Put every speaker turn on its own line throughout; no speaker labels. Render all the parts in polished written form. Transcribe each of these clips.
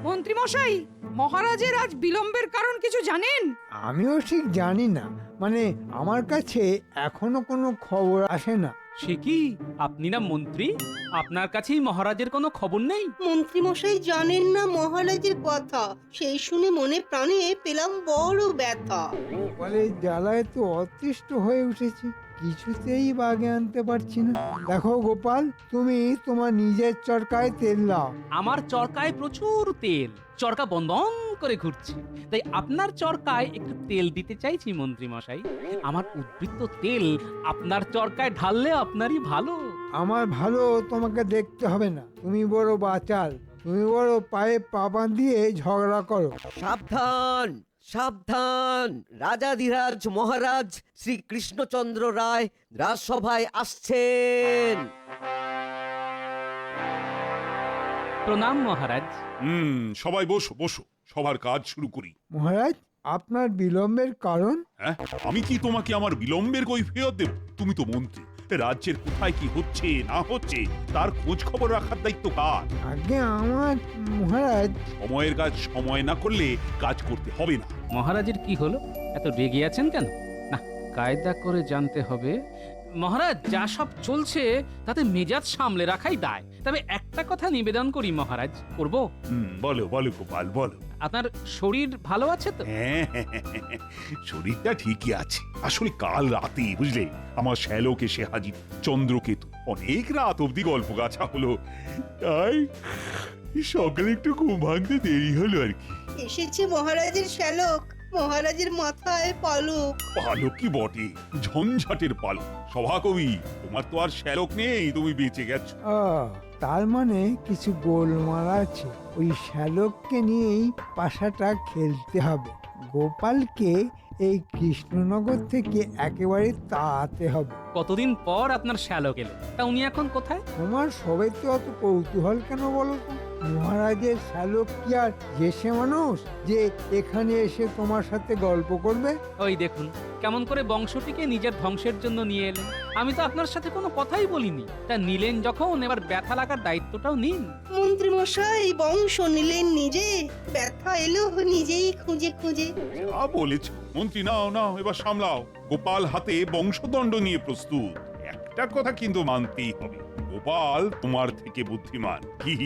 মন্ত্রী মশাই, মহারাজের আজ বিলম্বের কারণ কিছু জানেন?
আমিও ঠিক জানি না, মানে আমার কাছে এখনো কোনো খবর আসে না।
সে কি, আপনি না মন্ত্রী? আপনার কাছেই মহারাজের কোনো খবর নেই?
মন্ত্রীমশাই জানেন না মহারাজের কথা, সেই শুনে মনে প্রাণে পেলাম বড় ব্যথা।
গোপালের জ্বালায় তো অতিষ্ঠ হয়ে উঠেছি, কিছুতেই বাগে আনতে পারছি না। দেখো গোপাল, তুমি তোমার নিজের চরকায় তেল দাও।
আমার চরকায় প্রচুর তেল, চরকা বন্ধ করে ঘুরছে, তাই আপনার চরকায় একটু তেল দিতে চাইছি মন্ত্রী মশাই। আমার উদ্বৃত্ত তেল আপনার চরকায় ঢাললে আপনারই ভালো।
আমার ভালো তোমাকে দেখতে হবে না, তুমি বড় বাচাল, তুমি বড় পায়ে পা বাঁধিয়ে ঝগড়া করো।
সাবধান সাবধান, রাজাধিরাজ মহারাজ শ্রী কৃষ্ণচন্দ্র রায় রাজসভায় আসছেন।
প্রণাম মহারাজ।
সবাই বসো বসো, সবার কাজ শুরু করি।
মহারাজ, আপনার বিলম্বের কারণ?
হ্যাঁ, আমি কি তোমাকে আমার বিলম্বের কৈফিয়ত দেব? তুমি তো মন্ত্রী, রাজ্যের কোথায় কি হচ্ছে না হচ্ছে তার খোঁজ খবর রাখার দায়িত্ব কার?
আগে আমার মহারাজ।
সময়ের কাজ সময় না করলে কাজ করতে হবে না।
মহারাজের কি হলো, এত রেগে আছেন কেন? না, কায়দা করে জানতে হবে। মহারাজ, যা সব চলছে তাতে মেজাজ সামলে রাখাই দায়। তবে একটা কথা নিবেদন করি মহারাজ, করব?
বলো বলো গোপাল বলো।
আপনার শরীর ভালো আছে তো?
হ্যাঁ, শরীরটা ঠিকই আছে। আসলে কাল রাতে বুঝলে আমার শ্যালক এসে হাজির, চন্দ্রকেতু। অনেক রাত অব্দি গল্প গাছা হলো, তাই সকালে একটু ঘুম ভাঙতে দেরি হলো আর কি।
এসেছে মহারাজের শ্যালক, মহারাজের মাথায় পালক।
পালক কি বটে, ঝঞ্ঝাটের পালক। সভাকবি, তোমার তো আর শ্যালক নেই, তুমি বেঁচে গেছো।
তার মানে কিছু গোলমাল আছে, ওই শ্যালককে নিয়েই পাশাটা খেলতে হবে। গোপালকে এই কৃষ্ণনগর থেকে একেবারে তাড়াতে হবে।
কতদিন পর আপনার শ্যালক এলো, তা উনি এখন কোথায়?
তোমার সবাইতে অত কৌতূহল কেন বলো তো? মহারাজের শ্যালক কি আর যেসে মানুষ যে এখানে এসে তোমার সাথে গল্প করবে?
ওই দেখুন কেমন করে বংশটিকে নিজের ধ্বংসের জন্য নিয়ে এলেন। আমি তো আপনার সাথে কোনো কথাই বলিনি, তা নিলেন যখন, এবার ব্যথা লাগার দায়িত্বটাও নিন।
মন্ত্রীমশাই বংশ নিলেন নিজে, ব্যথা এলো নিজেই খুঁজে খুঁজে।
যা বলেছ মন্ত্রী, নাও নাও এবার সামলাও। গোপাল হাতে বংশদণ্ড নিয়ে প্রস্তুত। একটা কথা কিন্তু মানতেই হবে, গোপাল তোমার থেকে বুদ্ধিমান। কি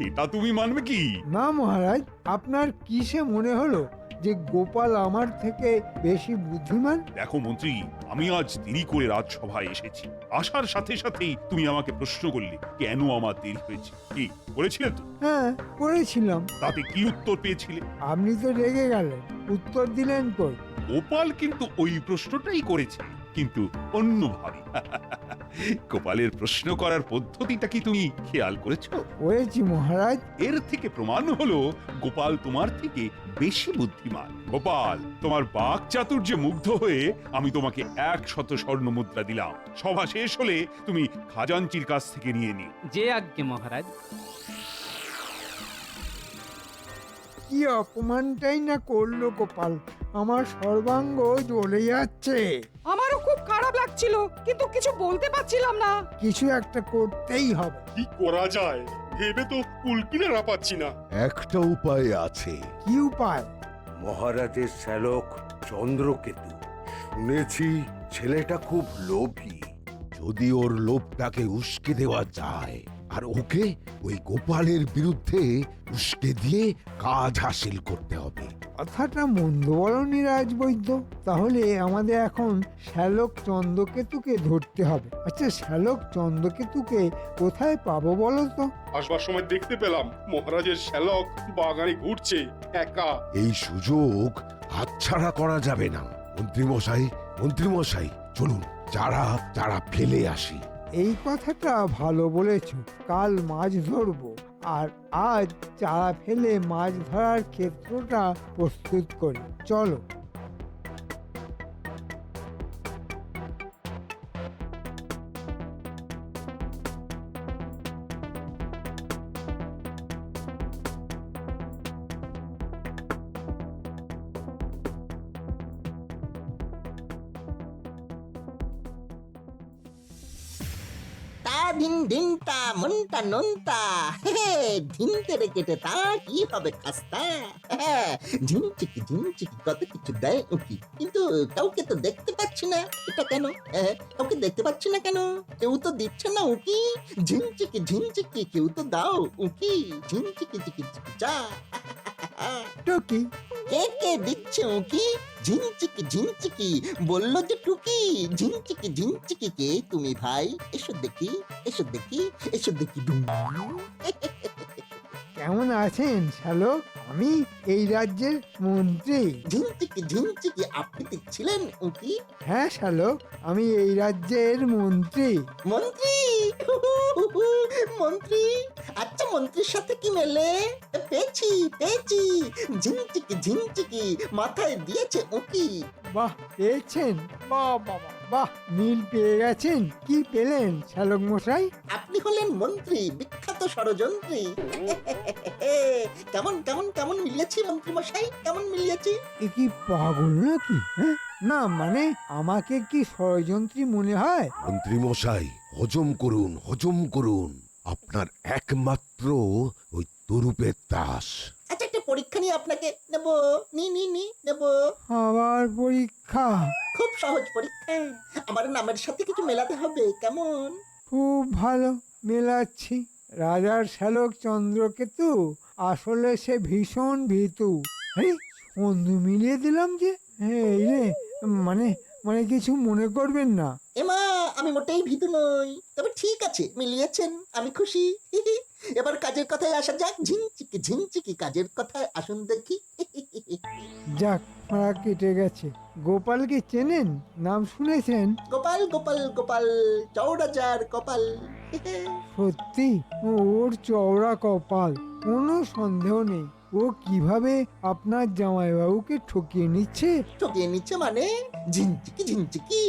এটা তুমি মানবে কি?
না মহারাজ, আপনার কিসে মনে হলো যে গোপাল আমার থেকে বেশি বুদ্ধিমান?
দেখো মন্ত্রী, আমি আজ দেরি করে রাজসভায় এসেছি। আসার সাথে সাথেই তুমি আমাকে প্রশ্ন করলে কেন আমার দেরি হয়েছে। কি করেছিলে তো?
হ্যাঁ, করেছিলাম।
তাতে কি উত্তর পেয়েছিলে?
আপনি তো রেগে গেলেন, উত্তর দিলেন কই?
গোপাল কিন্তু ওই প্রশ্নটাই করেছে, কিন্তু অন্যভাবে। গোপালের প্রশ্ন করার পদ্ধতিটা কি তুমি খেয়াল করেছো?
করেছি মহারাজ।
এর থেকে প্রমাণ হলো গোপাল তোমার থেকে বেশি বুদ্ধিমান। গোপাল, তোমার বাক চাতুর্যে মুগ্ধ হয়ে আমি তোমাকে 100 স্বর্ণ মুদ্রা দিলাম। সভা শেষ হলে তুমি খাজাঞ্চির কাছ থেকে নিয়ে নিও।
যে আজ্ঞে মহারাজ।
কি অপমানটাই না করলো গোপাল, আমার সর্বাঙ্গ জ্বলে যাচ্ছে।
আমারও খুব খারাপ লাগছিল, কিন্তু কিছু বলতে পারছিলাম না।
কিছু একটা করতেই হবে।
কি করা যায় ভেবে তো কুলকিনারা পাচ্ছি না।
একটা উপায় আছে।
কি উপায়?
মহারাজের শ্যালক চন্দ্রকেতু, শুনেছি ছেলেটা খুব লোভী। যদি ওর লোভটাকে উস্কে দেওয়া যায় আর ওকে ওই গোপালের বিরুদ্ধে উস্কে দিয়ে কাজ হাসিল করতে হবে।
কথাটা মন্দ বলনি রাজবৈদ্য। তাহলে আমাদের এখন শ্যালক চন্দ্রকেতুকে ধরতে হবে। আচ্ছা, শ্যালক চন্দ্রকেতুকে কোথায় পাবো বলো তো?
আসবার সময় দেখতে পেলাম মহারাজের শ্যালক বাগানে ঘুরছে একা।
এই সুযোগ হাতছাড়া করা যাবে না। মন্ত্রীমশাই, মন্ত্রীমশাই, চলুন যারা ফেলে আসি।
এই কথাটা ভালো বলেছ। কাল মাছ ধরবো, আর আজ চারা ফেলে মাছ ধরার ক্ষেত্রটা প্রস্তুত করি। চলো।
তার
ধিন ধিনটা মনটা নন্তা ধিনতে রে কেটে তা কি হবে খাস্তা ঝিনচিকি ঝিনচিকি কত কিছু দেয় উকি কিন্তু কাউকে তো দেখতে পাচ্ছি না এটা কেন কাউকে দেখতে পাচ্ছি না কেন কেউ তো দিচ্ছে না উকি ঝিনচিকি ঝিনচিকি কেউ তো দাও উকি ঝিনচিকি চিকি চিকি চা
টুকি
কে কে দিচ্ছে উকি ঝিনচিকি ঝিনচিকি বললো যে টুকি ঝিনচিকি ঝিনচিকি কে তুমি ভাই এসো দেখি এসো দেখি এসো দেখি ডুম
কেমন আছেন শ্যালক? আমি এই রাজ্যের মন্ত্রী।
ঝিনচিকি ঝিনচিকি আপনি ছিলেন উকি
হ্যাঁ শ্যালক, আমি এই রাজ্যের মন্ত্রী।
মন্ত্রী মন্ত্রী আচ্ছা মন্ত্রীর সাথে কি মেলে পেয়েছি পেয়েছি ঝিনচিকি ঝিনচিকি মাথায় দিয়েছে উকি
বাহ, পেয়েছেন? বাহ বাবা বাহ, মিল পেয়ে গেছেন। কি পেলেন শ্যালক মশাই?
আপনি হলেন মন্ত্রী বিখ্যাত ষড়যন্ত্রী কেমন কেমন কেমন মিলিয়েছি মন্ত্রী মশাই কেমন মিলিয়েছি
এ কি পাগল নাকি? হ্যাঁ, না মানে আমাকে কি ষড়যন্ত্রী মনে হয়?
মন্ত্রী মশাই, হজম করুন, হজম করুন। আপনার একমাত্র ওই তরুপের তাস।
আচ্ছা একটা পরীক্ষা নিয়ে আপনাকে নেব নি নেব
আবার পরীক্ষা?
খুব সহজ পরীক্ষা আমার নামের সাথে কিছু মেলাতে হবে কেমন
খুব ভালো, মেলাচ্ছি। রাজার শ্যালক চন্দ্রকেতু আসলে সে ভীষণ ভীতু। আরে বন্ধু মিলিয়ে দিলাম যে। এই রে, মানে মানে কিছু মনে করবেন না।
এমা আমি মোটেই ভীতু নই তবে ঠিক আছে মিলিয়েছেন আমি খুশি এবার কাজের কথায় আসা যাক ঝিনচিকি ঝিনচিকি কাজের কথায় আসুন দেখি
যাক, ফাঁড়া কেটে গেছে। গোপালকে চেনেন? নাম শুনেছেন?
গোপাল গোপাল গোপাল চৌরাজার কপাল
সত্যি ওর চওড়া কপাল, কোনো সন্দেহ নেই। ও কিভাবে আপনার জামাইবাবুকে ঠকিয়ে নিচ্ছে।
ঠকিয়ে নিচ্ছে মানে ঝিনচিকি ঝিনচিকি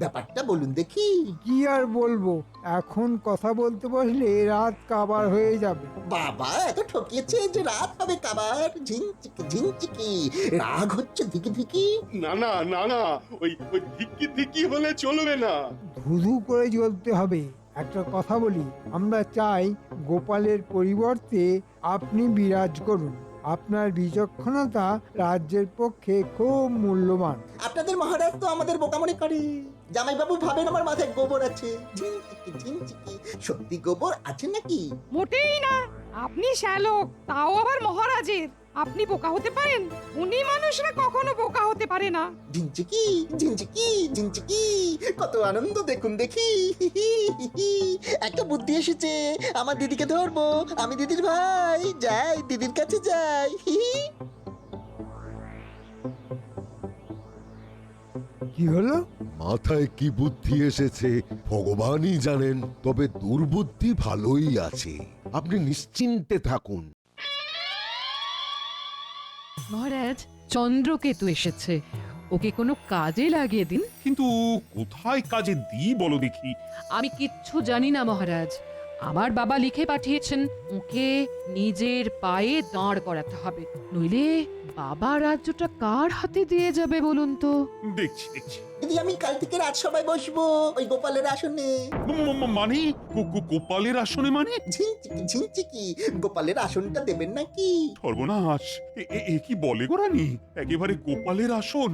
ব্যাপারটা বলুন দেখি
কি আর বলবো, এখন কথা বলতে বসলে রাত কাবার হয়ে যাবে।
বাবা এত ঠকিয়েছে যে রাত হবে কাবার ঝিনচিকি ঝিনচিকি রাগ হচ্ছে ধিকি ধিকি
না না না না ওই ওই ধিক্কি ধিক্কি হলে চলবে না।
ধুধু করে জ্বলতে হবে। একটা কথা বলি, আমরা চাই গোপালের পরিবর্তে আপনি বিরাজ করুন। আপনার বিচক্ষণতা রাজ্যের পক্ষে খুব মূল্যবান।
আপনাদের মহারাজ তো আমাদের বোকা মনে করে জামাইবাবু ভাবেন আমার মাথায় গোবর আছে ঝিনচিকি ঝিনচিকি সত্যি গোবর আছে নাকি
মোটেই না। আপনি শ্যালক, তাও আবার মহারাজের। আপনি বোকা হতে পারেন? উনি মানুষরা কখনো বোকা হতে পারে না।
ঝিনচিকি ঝিনচিকি ঝিনচিকি কত আনন্দ দেখুন দেখি একটা বুদ্ধি এসেছে আমার দিদিকে ধরবো আমি দিদির ভাই যাই দিদির কাছে যাই
কি হলো?
মাথায় কি বুদ্ধি এসেছে ভগবানই জানেন, তবে দুর্বুদ্ধি ভালোই আছে। আপনি নিশ্চিন্তে থাকুন।
মহারাজ, চন্দ্রকেতু এসেছে, ওকে কোনো কাজে লাগিয়ে দিন।
কিন্তু কোথায় কাজে দিই বলো দেখি।
আমি কিচ্ছু জানি না মহারাজ। আমার বাবা লিখে পাঠিয়েছেন ওকে নিজের পায়ে দাঁড় করাতে হবে, নইলে বাবা রাজ্যটা কার হাতে দিয়ে যাবে বলুন তো?
দেখছি দেখছি।
দিদি আমি কাল থেকে রাজসভায় বসবো ওই গোপালের আসনে
মানে গোপালের আসনে মানে?
ঝিনচিকি ঝিনচিকি গোপালের আসনটা দেবেন নাকি
সর্বনাশ, এ কি বলে গো রানী? একেবারে গোপালের আসন?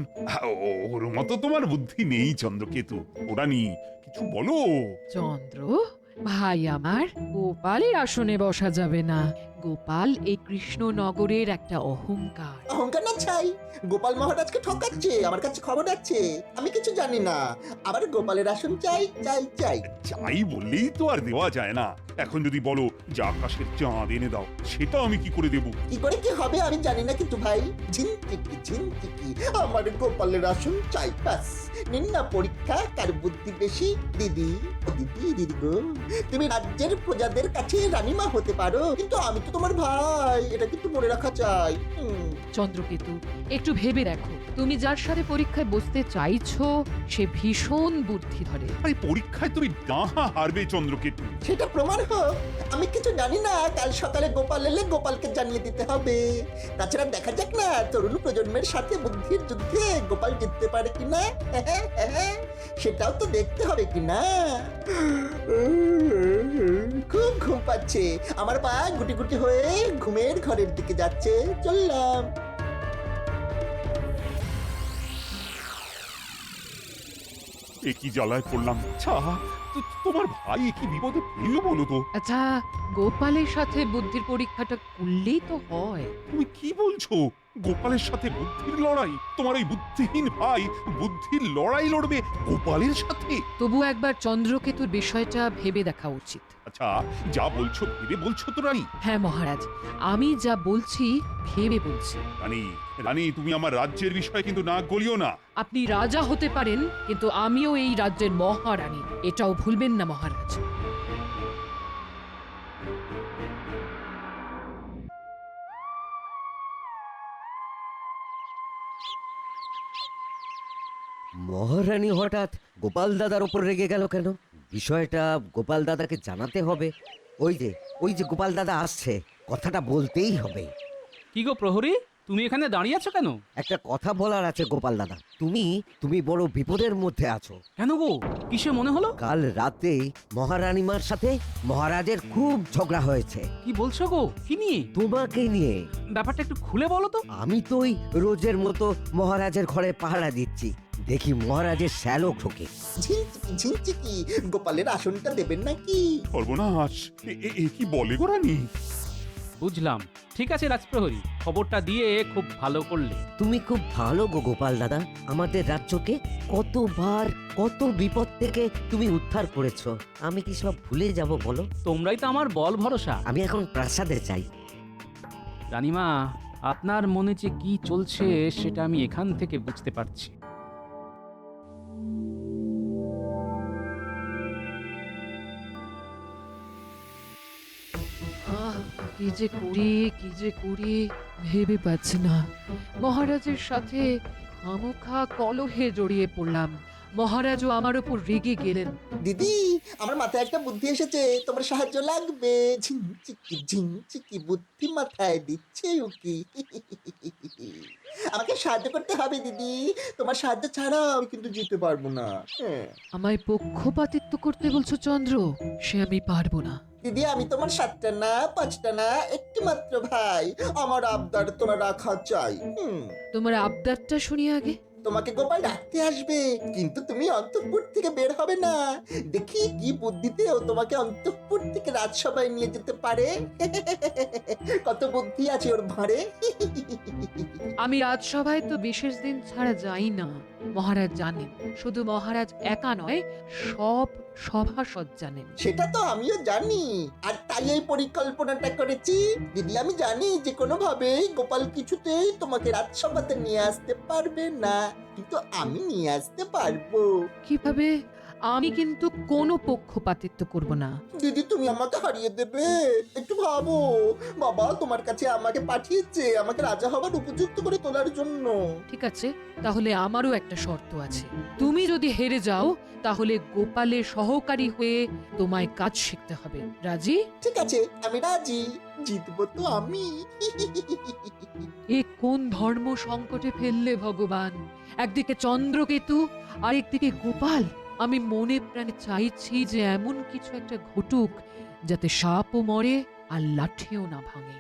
ওর মতো তোমার বুদ্ধি নেই চন্দ্রকেতু। ও রানী কিছু বলো।
চন্দ্র ভাই আমার, গোপালের আসনে বসা যাবে না। গোপাল এই কৃষ্ণনগরের একটা অহংকার।
অহংকার না ছাই গোপাল মহারাজকে ঠকাচ্ছে আমার কাছে খবর আছে আমি কিছু জানি না আবার গোপালের আসন চাই চাই চাই
চাই বললেই তো আর দেওয়া যায় না। এখন যদি বলো যে আকাশের চাঁদ এনে দাও, সেটা আমি কি করে দেবো?
কি করে কি হবে আমি জানি না কিন্তু ভাই ঝিনচিকি ঝিনচিকি আমার গোপালের আসন চাই ব্যাস নিন না পরীক্ষা কার বুদ্ধি বেশি দিদি ও দিদি দিদি গো তুমি রাজ্যের প্রজাদের কাছে রানীমা হতে পারো কিন্তু আমি তো তোমার ভাই, এটা কিন্তু মনে রাখা চাই।
চন্দ্রকেতু, একটু ভেবে দেখো, তুমি যার সাথে পরীক্ষায় বসতে চাইছো সে ভীষণ বুদ্ধি ধরে।
আরে পরীক্ষায় তুমি ডাহা হারবে চন্দ্রকেতু।
সেটা প্রমাণ হোক। আমি কিছু জানি না, কাল সকালে গোপাল এলে গোপালকে জানিয়ে দিতে হবে। তাছাড়া দেখা যাক না তরুণ প্রজন্মের সাথে বুদ্ধির যুদ্ধে গোপাল জিততে পারে কিনা। সেটাও তো দেখতে হবে কিনা। খুব ঘুম পাচ্ছে, আমার পা গুটি গুটি হয়ে ঘুমের ঘরের দিকে যাচ্ছে। চললাম।
এ কি জ্বালায় পড়লাম। আচ্ছা, তোমার ভাই এ কি বিপদে পড়লো বলো তো?
আচ্ছা, গোপালের সাথে বুদ্ধির পরীক্ষাটা করলেই তো হয়।
তুমি কি বলছো? গোপালের সাথে বুদ্ধির লড়াই? তোমার ওই বুদ্ধিহীন ভাই বুদ্ধির লড়াই লড়বে গোপালের সাথে?
তবু একবার চন্দ্রকেতুর বিষয়টা ভেবে দেখা উচিত।
আচ্ছা, যা বলছো ভেবে বলছো তো রানী?
হ্যাঁ মহারাজ, আমি যা বলছি ভেবে বলছি।
রানী, রানী, তুমি আমার রাজ্যের বিষয়ে কিন্তু নাক গলিও না।
আপনি রাজা হতে পারেন, কিন্তু আমিও এই রাজ্যের মহারানী, এটাও ভুলবেন না মহারাজ।
মহারানী হঠাৎ গোপাল দাদার ওপর রেগে গেল কেন? বিষয়টা গোপাল দাদাকে জানাতে হবে। ওই যে গোপাল দাদা আসছে, কথাটা বলতেই হবে।
কি গো প্রহরী, তুমি এখানে দাঁড়িয়ে আছো কেন?
একটা কথা বলার আছে গোপাল দাদা। তুমি বড় বিপদের মধ্যে আছো।
কেন গো, কিসে মনে হলো?
কাল রাতে মহারানীমার সাথে মহারাজের খুব ঝগড়া হয়েছে।
কি বলছো গো, কি নিয়ে?
তোমাকে নিয়ে।
ব্যাপারটা একটু খুলে বলো তো।
আমি তো ওই রোজের মতো মহারাজের ঘরে পাহারা দিচ্ছি, দেখি মহারাজের শ্যালক ঢোকে।
ঝিনচিকি ঝিনচিকি, গোপালের আসনটা দেবেন নাকি?
সর্বনাশ, এ কি বলে গো রানী?
বুঝলাম, ঠিক আছে রাজপ্রহরী, খবরটা দিয়ে খুব ভালো করলে।
তুমি খুব ভালো গো গোপাল দাদা, আমাদের রাজ্যকে কতবার কত বিপদ থেকে তুমি উদ্ধার করেছো। আমি কি সব ভুলে যাব বলো?
তোমরাই তো আমার বল ভরসা।
আমি এখন প্রাসাদে চাই।
রানীমা, আপনার মনে যে কি চলছে সেটা আমি এখান থেকে বুঝতে পারছি।
কি যে করি ভেবে পাচ্ছি না। মহারাজের সাথে খামোখা কলহে জড়িয়ে পড়লাম, মহারাজও আমার উপর রেগে গেলেন।
দিদি, আমার মাথায় একটা বুদ্ধি এসেছে, তোমার সাহায্য লাগবে। ঝিনচিকি ঝিনচিকি বুদ্ধি মাথায় দিচ্ছে উকি। আমাকে সাহায্য করতে হবে দিদি, তোমার সাহায্য ছাড়া আমি কিন্তু জিততে পারবো না।
আমায় পক্ষপাতিত্ব করতে বলছো চন্দ্র? সে আমি পারবো না।
দিদি, আমি তোমার 7টা না 5টা না, একটি মাত্র ভাই। আমার আবদার তোমার রাখা চাই।
তোমার আবদারটা শুনি আগে।
তোমাকে গোপাল ডাকতে আসবে, কিন্তু তুমি অন্তঃপুর থেকে বের হবে না। দেখি কি বুদ্ধিতে ও তোমাকে অন্তঃপুর থেকে রাজসভায় নিয়ে যেতে পারে। কত বুদ্ধি আছে ওর ভাঁড়ে।
আমি রাজসভায় তো বিশেষ দিন ছাড়া যাই না, মহারাজ জানেন। শুধু মহারাজ একা নয়, সব সভাসদ জানেন।
সেটা তো আমিও জানি, আর তাই এই পরিকল্পনাটা করেছি। দিদি, আমি জানি যে কোনোভাবেই গোপাল কিছুতেই তোমাকে রাজসভাতে নিয়ে আসতে পারবে না, কিন্তু আমি নিয়ে আসতে পারবো।
কিভাবে? আমি কিন্তু কোনো পক্ষপাতিত্ব করব না।
দিদি, তুমি আমাকে হারিয়ে দেবে? একটু ভাবো, বাবা তোমার কাছে আমাকে পাঠিয়েছে আমাকে রাজা হবার উপযুক্ত করে তোলার জন্য।
ঠিক আছে, তাহলে আমারও একটা শর্ত আছে। তুমি যদি হেরে যাও, তাহলে গোপালের সহকারী হয়ে তোমায় কাজ শিখতে হবে। রাজি?
ঠিক আছে, আমি রাজি। জিতবো তো আমি।
এ কোন ধর্ম সংকটে ফেললে ভগবান! একদিকে চন্দ্রকেতু, আরেকদিকে গোপাল। আমি মনে প্রাণে চাইছি যে এমন কিছু একটা ঘটুক যাতে সাপও মরে আর লাঠিও না ভাঙে।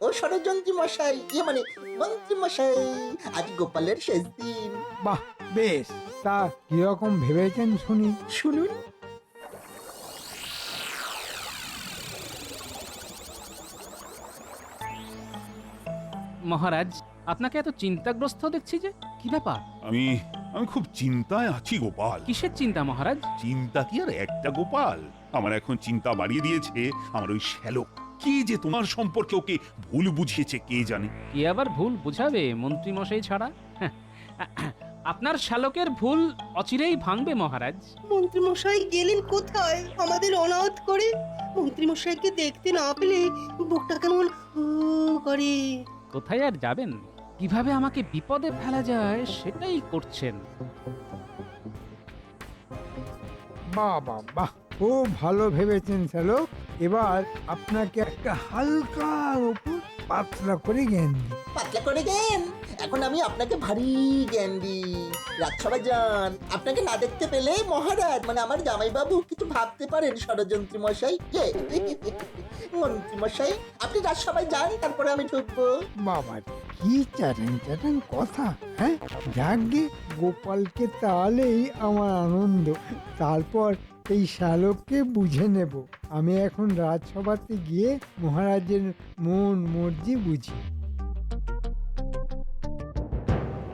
ও ষড়যন্ত্রী মশাই, মানে মন্ত্রী মশাই, আজ গোপালের শেষ দিন।
বাহ, বেশ। তা কিরকম ভেবেছেন শুনি?
শুনুন।
মহারাজ, আপনাকে এত চিন্তাগ্রস্ত দেখছি যে, কি ব্যাপার?
আমি খুব চিন্তায় আছি গোপাল।
কিসের চিন্তা মহারাজ?
চিন্তা কি আর একটা গোপাল, আমার এখন চিন্তা বাড়িয়ে দিয়েছে আমার ওই শ্যালক। কি যে তোমার সম্পর্কে ওকে ভুল বুঝিয়েছে কে জানে।
কে আবার ভুল বুঝাবে মন্ত্রী মশাই ছাড়া? আপনার শ্যালকের ভুল অচিরেই ভাঙবে মহারাজ।
মন্ত্রীমশাই গেলেন কোথায় আমাদের অনাথ করে? মন্ত্রীমশাইকে দেখতে না পেলে বুকটা কেমন করে।
কোথায় আর যাবেন? কিভাবে আমাকে বিপদে ফেলা যায় সেটাই করছেন।
বাহ বাহ বাহ, খুব ভালো ভেবেছেন শ্যালক। এবার আপনাকে একটা হালকার ওপর পাতলা করে জ্ঞান দিই।
পাতলা করে দেন। এখন আমি আপনাকে ভারী জ্ঞান দিই। রাজসভায় যান, আপনাকে না দেখতে পেলে মহারাজ মানে আমার জামাইবাবু কিছু ভাবতে পারেন ষড়যন্ত্রী মশাই। মন্ত্রী মশাই, আপনি রাজসভায় যান, তারপরে আমি ঢুকবো।
বাবা, কি চাটাং চাটাং কথা! হ্যাঁ, যাকগে, গোপালকে তাহলেই আমার আনন্দ। তারপর এই শ্যালককে বুঝে নেব। আমি এখন রাজসভাতে গিয়ে মহারাজের মন মর্জি বুঝি।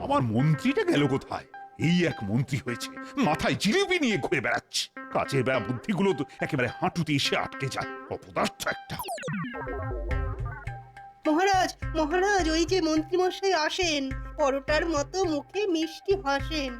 আমার মন্ত্রীটা গেল কোথায়? এই এক মন্ত্রী হয়েছে, মাথায় জিলিপি নিয়ে ঘুরে বেড়াচ্ছে। কাজের বেড়া বুদ্ধিগুলো তো একেবারে হাঁটুতে এসে আটকে যায়। অপদার্থ একটা।
মহারাজ মহারাজ, ওই যে মন্ত্রীমশাই আসেন, পরোটার মতো মুখে মিষ্টি হাসেন।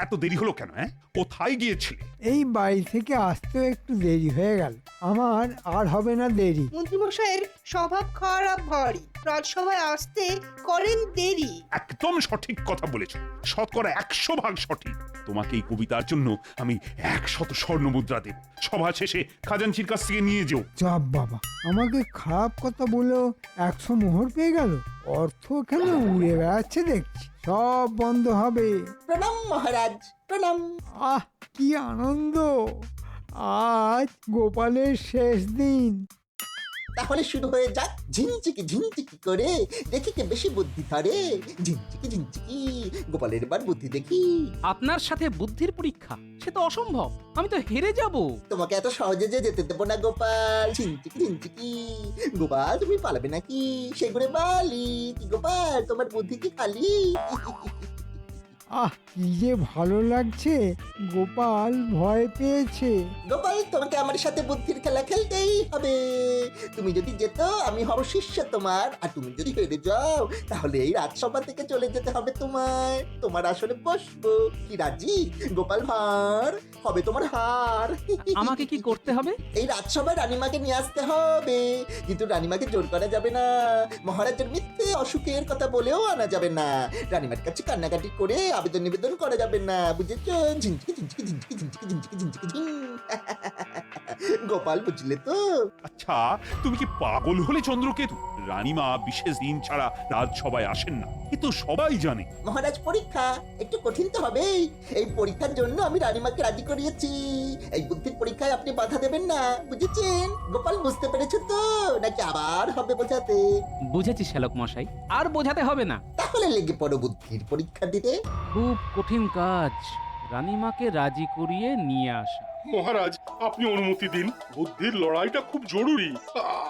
এত দেরি হলো কেন? কোথায় গিয়েছিলে?
এই বাড়ি থেকে আসতেও একটু দেরি হয়ে গেল। আমার আর হবে না দেরি।
মন্ত্রীমশাইয়ের স্বভাব খারাপ ভারী, রাজসভায় আসতে করেন দেরি।
একদম সঠিক কথা বলেছ, শতকরা 100% সঠিক। তোমাকে এই কবিতার জন্য আমি 100 স্বর্ণ মুদ্রা দেব। সভা শেষে খাজাঞ্চির কাছ থেকে নিয়ে যেও।
চাপ বাবা, আমাকে খারাপ কথা বলেও 100 মোহর পেয়ে গেল। অর্থ কেন উড়ে বেড়াচ্ছে দেখছি। সব বন্ধ হবে।
প্রণাম মহারাজ, প্রণাম।
আহ, কি আনন্দ! আজ গোপালের শেষ দিন।
তাহলে শুরু হয়ে যাক। ঝিনচিকি ঝিনচিকি করে দেখি কে বেশি বুদ্ধি ধরে। ঝিনচিকি ঝিনচিকি, গোপালের এবার বুদ্ধি দেখি।
আপনার সাথে বুদ্ধির পরীক্ষা, সে তো অসম্ভব। আমি তো হেরে যাব।
তোমাকে এত সহজে যে যেতে দেবো না গোপাল। ঝিনচিকি ঝিনচিকি, গোপাল তুমি পালাবে নাকি? সেগুড়ে বালি কি গোপাল, তোমার বুদ্ধি কি খালি?
আহ, কি যে ভালো লাগছে! গোপাল ভয় পেয়েছে।
গোপাল, তোমাকে আমার সাথে বুদ্ধির খেলা খেলতেই হবে। তুমি যদি যেত আমি হব শিষ্য তোমার, আর তুমি যদি হেরে যাও তাহলে এই রাজসভা থেকে চলে যেতে হবে তোমায়। তোমার আসলে বসবো কি রাজি? গোপাল ভাঁড় হবে তোমার হার।
আমাকে কি করতে হবে?
এই রাজসভায় রানীমাকে নিয়ে আসতে হবে, কিন্তু রানীমাকে জোর করা যাবে না। মহারাজের মিথ্যে অসুখের কথা বলেও আনা যাবে না। রানীমার কাছে কান্নাকাটি করে আবেদন নিবেদন করা যাবে না, বুঝেছো? ঝিনঝিকি ঝিনঝিকি ঝিনঝিকি ঝিনঝিকি ঝিনঝিকি ঝিনঝিকি ঝিন। গোপাল, বুঝলে তো?
আচ্ছা, তুমি কি পাগল হলে চন্দ্রকেতু? রানীমা বিশেষ দিন ছাড়া রাজসভায় আসেন না, কিন্তু সবাই জানে।
মহারাজ, পরীক্ষা একটু কঠিন তো হবেই। এই পরীক্ষার জন্য আমি রানীমাকে রাজি করিয়েছি। এই বুদ্ধির পরীক্ষায় আপনি বাধা দেবেন না, বুঝেছেন? গোপাল, বুঝতে পেরেছো তো? নাকি আবার হবে বোঝাতে?
বুঝেছি শ্যালক মশাই, আর বোঝাতে হবে না।
তাহলে লেগে পড়ো বুদ্ধির পরীক্ষা দিতে।
খুব কঠিন কাজ রানীমাকে রাজি করিয়ে নিয়ে আসা।
মহারাজ, আপনি অনুমতি দিন। বুদ্ধির লড়াইটা খুব জরুরি।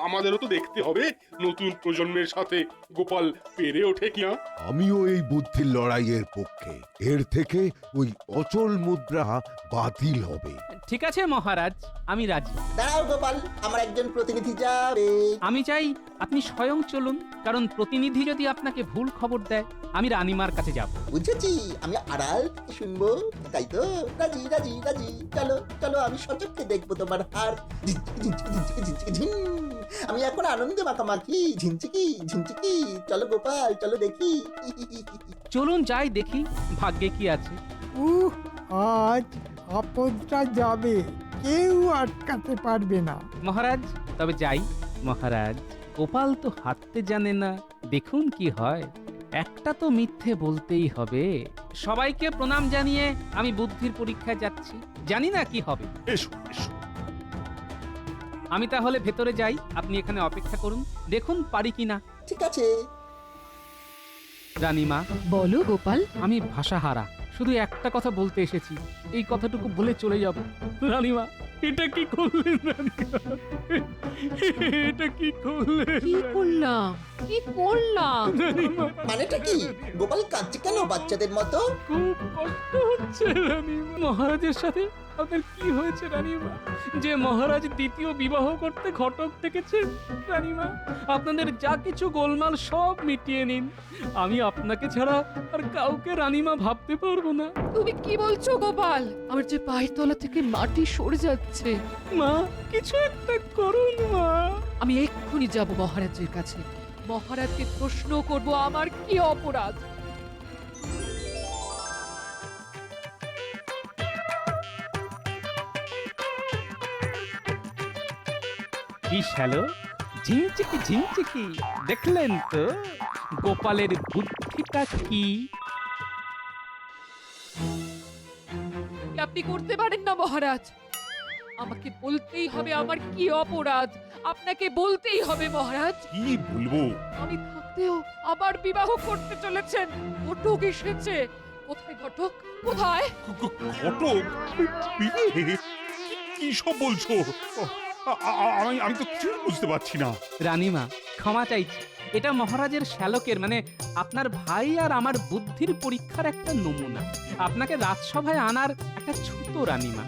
আমাদেরও তো দেখতে হবে নতুন প্রজন্মের সাথে গোপাল পেরে ওঠে কিনা।
আমিও এই বুদ্ধির লড়াইয়ের পক্ষে। এর থেকে ওই অচল মুদ্রা বাতিল হবে।
ঠিক আছে মহারাজ, আমি রাজি।
দাঁড়াও গোপাল, আমার একজন প্রতিনিধি যাবে।
আমি চাই আপনি স্বয়ং চলুন, কারণ প্রতিনিধি যদি আপনাকে ভুল খবর দেয় আমি রানীমার কাছে যাব।
বুঝেছি, আমি আড়াল থেকে শুনবো, তাই তো? রাজি রাজি রাজি, চলো চলো, আমি সচক্ষে দেখবো তোমার হার। ঝিনচিকি ঝিনচিকি ঝিনচিকি ঝিনচিকি ঝিন। আমি এখন আনন্দে মাখামাখি। ঝিনচিকি ঝিনচিকি, চলো গোপাল, চলো দেখি।
চলুন যাই দেখি ভাগ্যে কি আছে।
আজ আপদটা যাবে, কেউ আটকাতে পারবে না।
মহারাজ, তবে যাই। মহারাজ, গোপাল তো হাঁটতে জানে না, দেখুন কি হয়। একটা তো মিথ্যে বলতেই হবে। সবাইকে প্রণাম জানিয়ে আমি বুদ্ধির পরীক্ষায় যাচ্ছি, জানি না কি হবে।
এসো এসো।
আমি তাহলে ভেতরে যাই, আপনি এখানে অপেক্ষা করুন, দেখুন পারি কিনা।
ঠিক আছে।
রানীমা,
বলো গোপাল।
আমি ভাষাহারা, শুধু একটা কথা বলতে এসেছি, এই কথাটুকু বলে চলে যাব। রানীমা, এটা কি করলেন রানীমা? এটা কি করলেন?
কি করলাম? কি করলাম?
রানীমা,
মানেটা কি? গোপাল কাঁদছে কেন বাচ্চাদের মতো?
খুব কষ্ট হচ্ছে রানীমা। মহারাজের সাথে আপনার কি হয়েছে রানীমা যে মহারাজ দ্বিতীয় বিবাহ করতে ঘটক ডেকেছেন? রানীমা, আপনাদের যা কিছু গোলমাল সব মিটিয়ে নিন। আমি আপনাকে ছাড়া আর কাউকে রানীমা ভাবতে পারবো না।
তুমি কি বলছো গোপাল? আমার যে পায়ের তলা থেকে মাটি সরে যাচ্ছে।
মা, কিছু একটা করুন মা।
আমি এক্ষুনি যাব মহারাজের কাছে, মহারাজকে প্রশ্ন করব আমার কি অপরাধ।
কি শ্যালো, ঝিমচিকি ঝিমচিকি, দেখলেন তো গোপালের বুদ্ধিটা কি?
আপনি করতে পারেন না মহারাজ, আমাকে বলতেই হবে আমার কি অপরাধ। আপনাকে বলতেই হবে মহারাজ।
কি বলবো?
আমি থাকতেও আবার বিবাহ করতে চলেছেন। ঘটক এসেছে। কোথায় ঘটক? কোথায়?
ঘটক? বিয়ে? কি সব বলছো? আমি তো কিছু বুঝতে পারছি না।
রানীমা, ক্ষমা চাইছি। এটা মহারাজের শ্যালকের মানে আপনার ভাই আর আমার বুদ্ধির পরীক্ষার একটা নমুনা। আপনাকে রাজসভায় আনার একটা ছুতো রানীমা।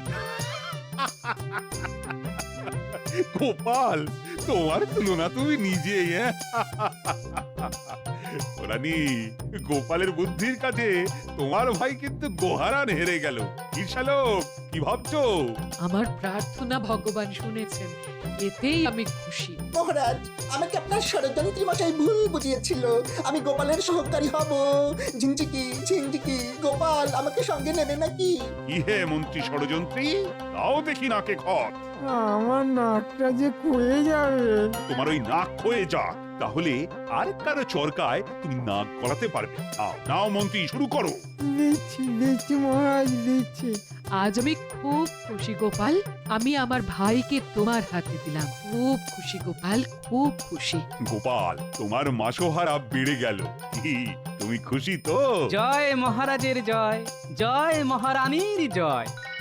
গোপাল, তোমার তুলনা তুমি নিজেই। রানী, গোপালের বুদ্ধির কাছে তোমার ভাই কিন্তু গোহারান হেরে গেল। কি শ্যালক, কি ভাবছো?
আমার প্রার্থনা ভগবান শুনেছেন, এতেই আমি খুশি।
মহারাজ, আমাকে আপনার ষড়যন্ত্রী মশাই ভুল বুঝিয়েছিল। আমি গোপালের সহকারী হব। ঝিনঝিকি ঝিনঝিকি, গোপাল আমাকে সঙ্গে নেবে নাকি?
কি হে মন্ত্রী ষড়যন্ত্রী, তাও দেখি নাকে খত।
আমার নাকটা যে ক্ষয়ে যাবে।
তোমার ওই নাক ক্ষয়ে যাক, তাহলে আর কারো চরকায় তুমি নাক গলাতে পারবে। নাও মন্ত্রী, শুরু করো।
দিচ্ছি মহারাজ, দিচ্ছি।
আজ আমি খুব খুশি গোপাল, আমি আমার ভাইকে তোমার হাতে দিলাম। খুব খুশি গোপাল, খুব খুশি।
গোপাল, তোমার মাসোহারা বেড়ে গেল। কি, তুমি খুশি তো?
জয় মহারাজের জয়, জয় মহারানীর জয়।